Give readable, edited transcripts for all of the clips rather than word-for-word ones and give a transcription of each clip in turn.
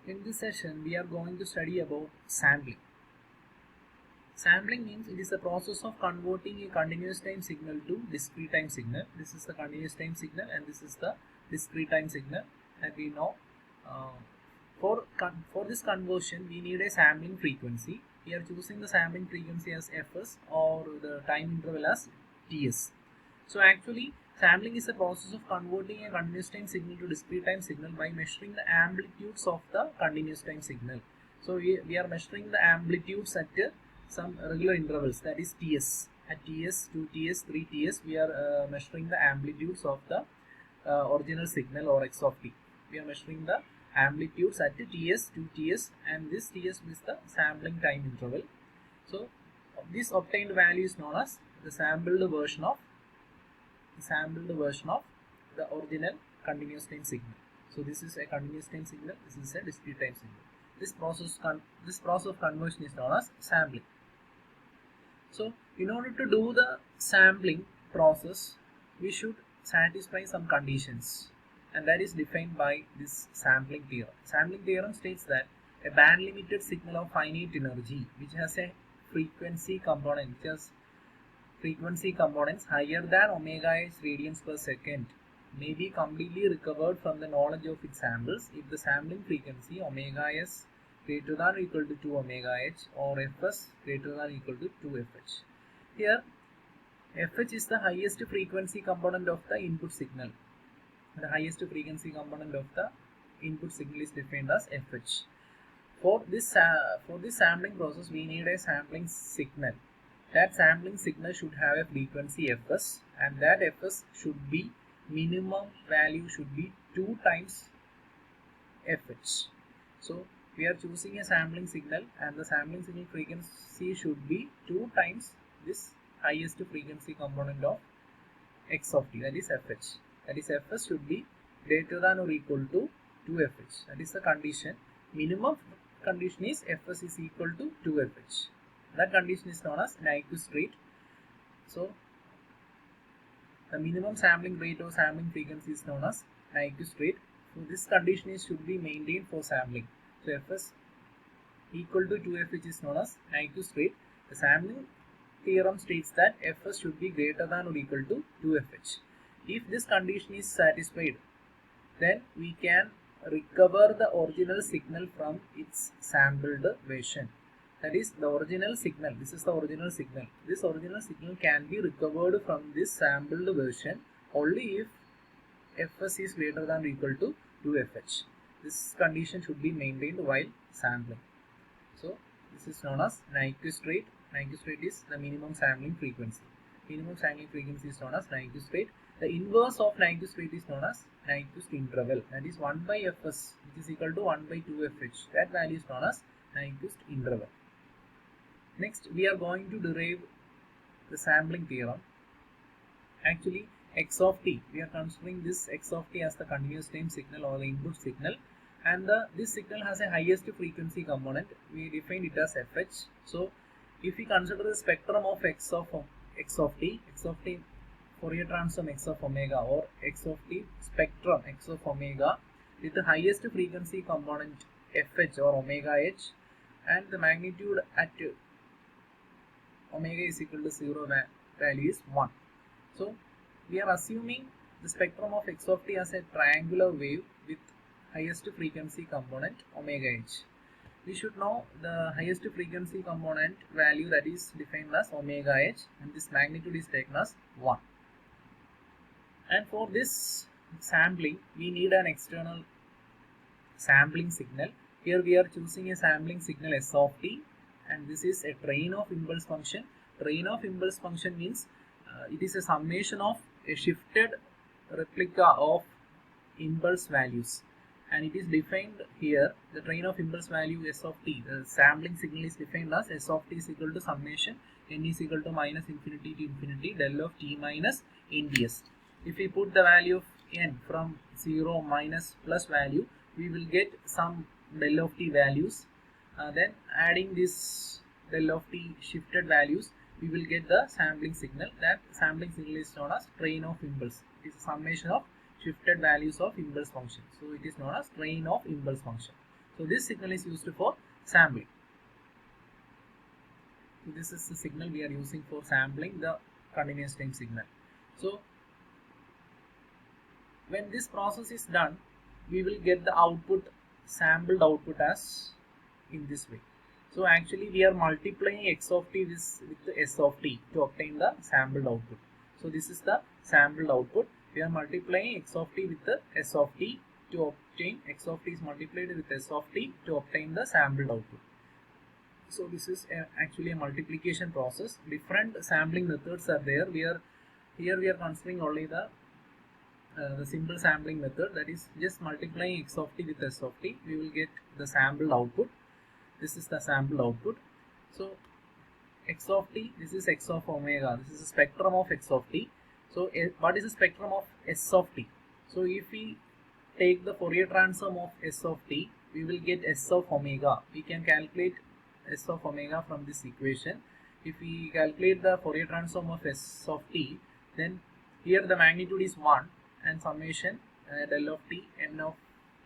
In this session, we are going to study about sampling. Sampling means it is the process of converting a continuous time signal to discrete time signal. This is the continuous time signal and this is the discrete time signal. And we know for this conversion, we need a sampling frequency. We are choosing the sampling frequency as Fs or the time interval as Ts. So actually, sampling is the process of converting a continuous time signal to discrete time signal by measuring the amplitudes of the continuous time signal. So we are measuring the amplitudes at some regular intervals, that is Ts. At Ts, 2Ts, 3Ts, we are measuring the amplitudes of the original signal or x of t. We are measuring the amplitudes at Ts, 2Ts, and this Ts is the sampling time interval. So this obtained value is known as the sampled version of the original continuous time signal. So this is a continuous time signal, this is a discrete time signal. This process of conversion is known as sampling. So in order to do the sampling process, we should satisfy some conditions, and that is defined by this sampling theorem. Sampling theorem states that a band limited signal of finite energy which has a frequency component, frequency components higher than omega h radians per second may be completely recovered from the knowledge of its samples if the sampling frequency omega s greater than or equal to 2 omega h or fs greater than or equal to 2 fh. Here fh is the highest frequency component of the input signal. The highest frequency component of the input signal is defined as fh. For this sampling process, we need a sampling signal. That sampling signal should have a frequency fs, and that fs should be minimum value should be 2 times fh. So we are choosing a sampling signal, and the sampling signal frequency should be 2 times this highest frequency component of x of t, that is fh. That is fs should be greater than or equal to 2fh. That is the condition. Minimum condition is fs is equal to 2fh. That condition is known as Nyquist rate. So the minimum sampling rate or sampling frequency is known as Nyquist rate. So this condition should be maintained for sampling. So fs equal to 2fh is known as Nyquist rate. The sampling theorem states that fs should be greater than or equal to 2fh. If this condition is satisfied, then we can recover the original signal from its sampled version. That is the original signal. This is the original signal. This original signal can be recovered from this sampled version only if fs is greater than or equal to 2fh. This condition should be maintained while sampling. So this is known as Nyquist rate. Nyquist rate is the minimum sampling frequency. Minimum sampling frequency is known as Nyquist rate. The inverse of Nyquist rate is known as Nyquist interval. That is 1 by fs, which is equal to 1 by 2fh. That value is known as Nyquist interval. Next, we are going to derive the sampling theorem. Actually, x of t, we are considering this x of t as the continuous time signal or the input signal, and this signal has a highest frequency component. We define it as fh. So if we consider the spectrum of x of t Fourier transform x of omega, or x of t spectrum x of omega with the highest frequency component fh or omega h, and the magnitude at omega is equal to 0 value is 1. So we are assuming the spectrum of x of t as a triangular wave with highest frequency component omega h. We should know the highest frequency component value, that is defined as omega h, and this magnitude is taken as 1. And for this sampling, we need an external sampling signal. Here we are choosing a sampling signal s of t, and this is a train of impulse function. Train of impulse function means it is a summation of a shifted replica of impulse values, and it is defined here. The train of impulse value s of t, the sampling signal is defined as s of t is equal to summation n is equal to minus infinity to infinity del of t minus n ds. If we put the value of n from 0, minus, plus value, we will get some del of t values. Then adding this del of t shifted values, we will get the sampling signal. That sampling signal is known as train of impulse. It is a summation of shifted values of impulse function. So it is known as train of impulse function. So this signal is used for sampling. So this is the signal we are using for sampling the continuous time signal. So when this process is done, we will get the output, sampled output, as in this way. So actually we are multiplying x of t with the s of t to obtain the sampled output. So this is the sampled output. We are multiplying x of t with the s of t to obtain, x of t is multiplied with s of t to obtain the sampled output. So this is actually a multiplication process. Different sampling methods are there. Here we are considering only the simple sampling method, that is just multiplying x of t with s of t. We will get the sampled output. This is the sample output. So x of t, this is x of omega, this is the spectrum of x of t. So what is the spectrum of s of t? So if we take the Fourier transform of s of t, we will get s of omega. We can calculate s of omega from this equation. If we calculate the Fourier transform of s of t, then here the magnitude is 1 and summation del of t n of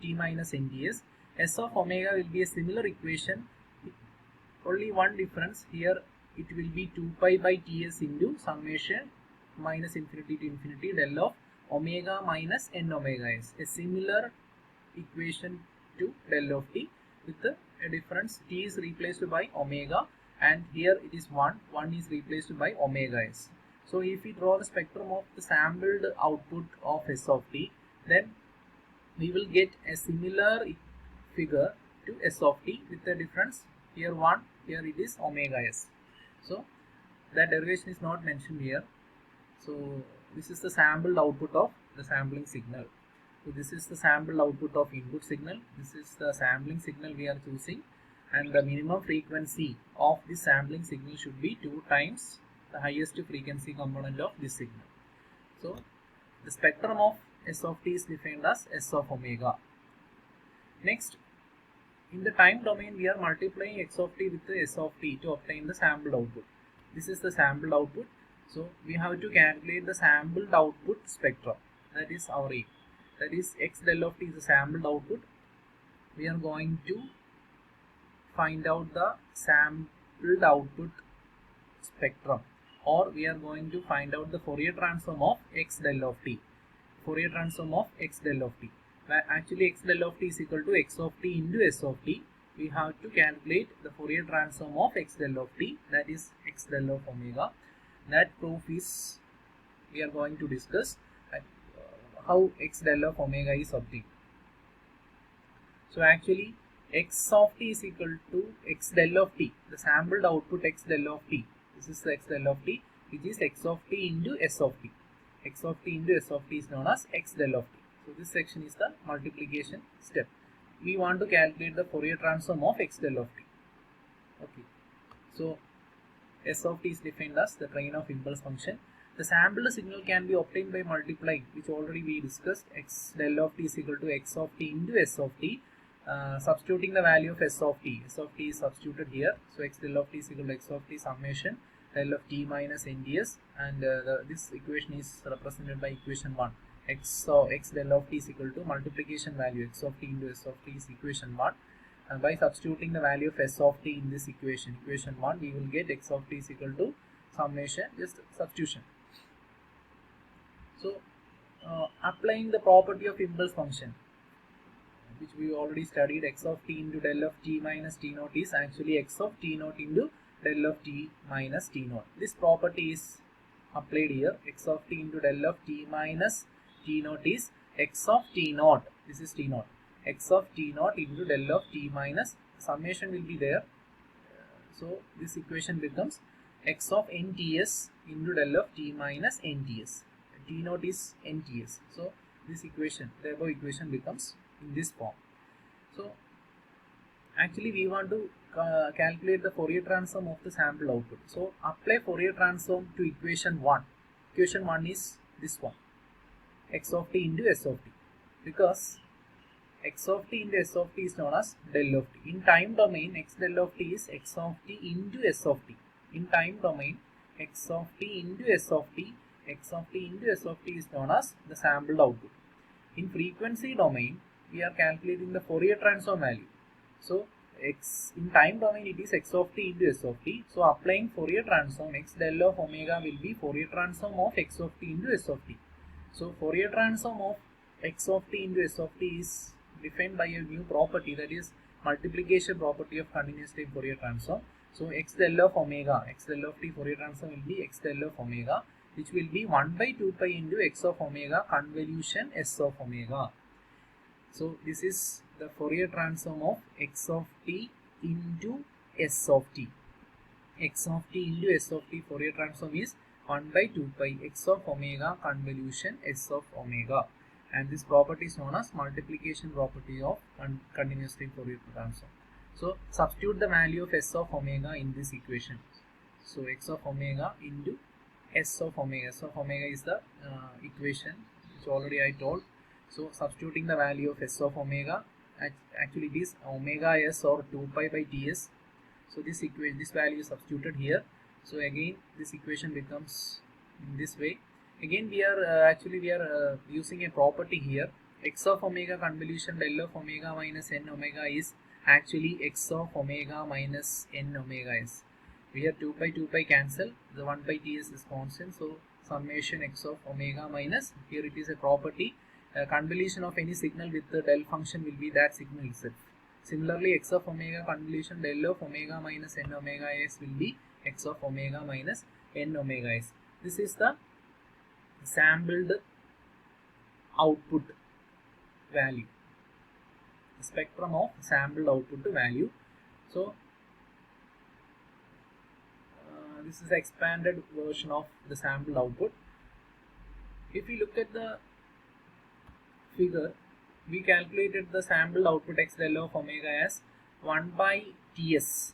t minus nds. S of omega will be a similar equation, only one difference here, it will be 2 pi by ts into summation minus infinity to infinity del of omega minus n omega s, a similar equation to del of t with a difference. T is replaced by omega and here it is 1 is replaced by omega s. So if we draw the spectrum of the sampled output of s of t, then we will get a similar figure to s of t with the difference, here 1, here it is omega s. So that derivation is not mentioned here. So this is the sampled output of the sampling signal. So this is the sampled output of input signal. This is the sampling signal we are choosing, and the minimum frequency of this sampling signal should be 2 times the highest frequency component of this signal. So the spectrum of s of t is defined as s of omega. Next, in the time domain, we are multiplying x of t with the s of t to obtain the sampled output. This is the sampled output. So we have to calculate the sampled output spectrum. That is our aim. That is x del of t is the sampled output. We are going to find out the sampled output spectrum, or we are going to find out the Fourier transform of x del of t. Fourier transform of x del of t. Actually x del of t is equal to x of t into s of t. We have to calculate the Fourier transform of x del of t, that is x del of omega. That proof is we are going to discuss how x del of omega is obtained. So actually x of t is equal to x del of t, the sampled output x del of t. This is the x del of t, which is x of t into s of t. X of t into s of t is known as x del of t. So this section is the multiplication step. We want to calculate the Fourier transform of x del of t. Okay. So s of t is defined as the train of impulse function. The sampled signal can be obtained by multiplying, which already we discussed, x del of t is equal to x of t into s of t. Substituting the value of s of t. S of t is substituted here. So x del of t is equal to x of t summation del of t minus nds, and this equation is represented by equation 1. X del of t is equal to multiplication value x of t into s of t is equation 1. And by substituting the value of s of t in this equation, equation 1, we will get x of t is equal to summation, just substitution. So applying the property of impulse function, which we already studied, x of t into del of t minus t naught is actually x of t naught into del of t minus t naught. This property is applied here. X of t into del of t minus t naught is x of t naught. This is t naught. X of t naught into del of t minus, summation will be there. So this equation becomes x of nts into del of t minus nts. T naught is nts. So this equation, the above equation becomes in this form. So actually we want to calculate the Fourier transform of the sample output. So apply Fourier transform to equation 1. Equation 1 is this one, x of t into s of t, because x of t into s of t is known as del of t. In time domain, x del of t is x of t into s of t. In time domain, x of t into s of t, x of t into s of t is known as the sampled output. In frequency domain, we are calculating the Fourier transform value. So x in time domain it is x of t into s of t. So applying Fourier transform, x del of omega will be Fourier transform of x of t into s of t. So Fourier transform of x of t into s of t is defined by a new property, that is multiplication property of continuous time Fourier transform. So x del of omega, x del of t Fourier transform will be x del of omega, which will be 1 by 2 pi into x of omega convolution s of omega. So this is the Fourier transform of x of t into s of t. X of t into s of t Fourier transform is 1 by 2 pi x of omega convolution s of omega, and this property is known as multiplication property of continuous time Fourier transform. So substitute the value of s of omega in this equation. So x of omega into s of omega. S of omega is the equation which already I told. So substituting the value of s of omega, actually it is omega s or 2 pi by ts. So this value is substituted here. So again this equation becomes in this way. Again we are using a property here. X of omega convolution del of omega minus n omega is actually x of omega minus n omega s. Here 2 pi cancel, the 1 by ts is constant, so summation x of omega minus, here it is a property, convolution of any signal with the del function will be that signal itself. Similarly, x of omega convolution del of omega minus n omega s will be x of omega minus n omega s. This is the sampled output value, the spectrum of sampled output value. So this is the expanded version of the sampled output. If we look at the figure, we calculated the sampled output x del of omega as 1 by ts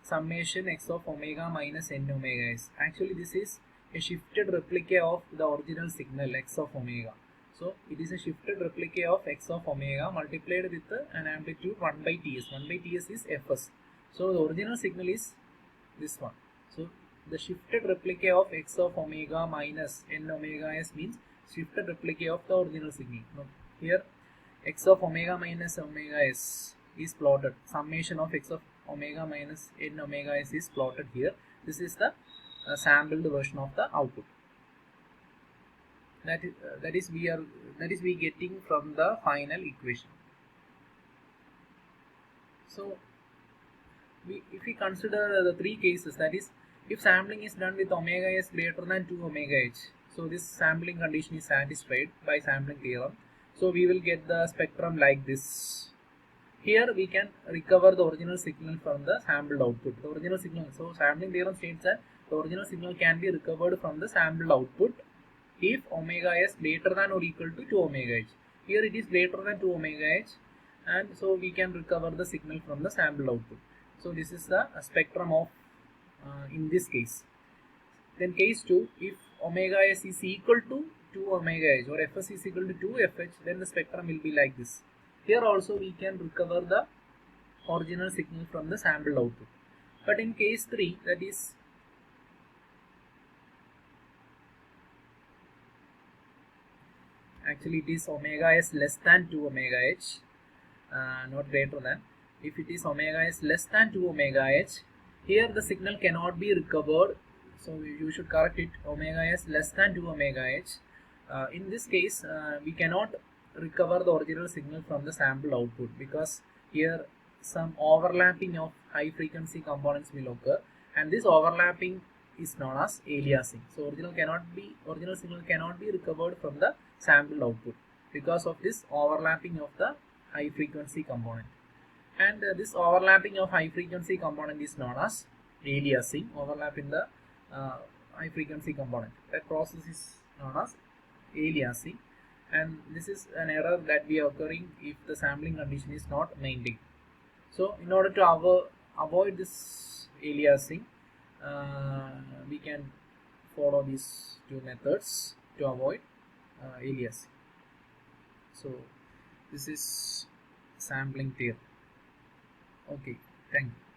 summation x of omega minus n omega s. Actually this is a shifted replica of the original signal x of omega. So it is a shifted replica of x of omega multiplied with an amplitude 1 by ts. 1 by ts is fs. So the original signal is this one. So the shifted replica of x of omega minus n omega s means shifted replica of the original signal. Now, here x of omega minus omega s is plotted. Summation of x of omega minus n omega s is plotted here. This is the sampled version of the output. That is we getting from the final equation. So if we consider the three cases, that is if sampling is done with omega s greater than 2 omega h, so this sampling condition is satisfied by sampling theorem. So we will get the spectrum like this. Here we can recover the original signal from the sampled output. The original signal, so sampling theorem states that the original signal can be recovered from the sampled output if omega s greater than or equal to 2 omega h. Here it is greater than 2 omega h, and so we can recover the signal from the sampled output. So this is the spectrum of in this case. Then case 2, if omega s is equal to 2 omega h or fs is equal to 2 fh, then the spectrum will be like this. Here also we can recover the original signal from the sampled output. But in case 3, that is actually it is omega s less than 2 omega h, not greater than. If it is omega s less than 2 omega h, here the signal cannot be recovered, so you should correct it, omega s less than 2 omega h. In this case we cannot recover the original signal from the sample output, because here some overlapping of high frequency components will occur, and this overlapping is known as aliasing. So original signal cannot be recovered from the sample output because of this overlapping of the high frequency component. And this overlapping of high frequency component is known as aliasing, overlap in the high frequency component. That process is known as aliasing, and this is an error that we are occurring if the sampling condition is not maintained. So in order to avoid this aliasing, we can follow these two methods to avoid aliasing. So this is sampling theorem. Okay, thank you.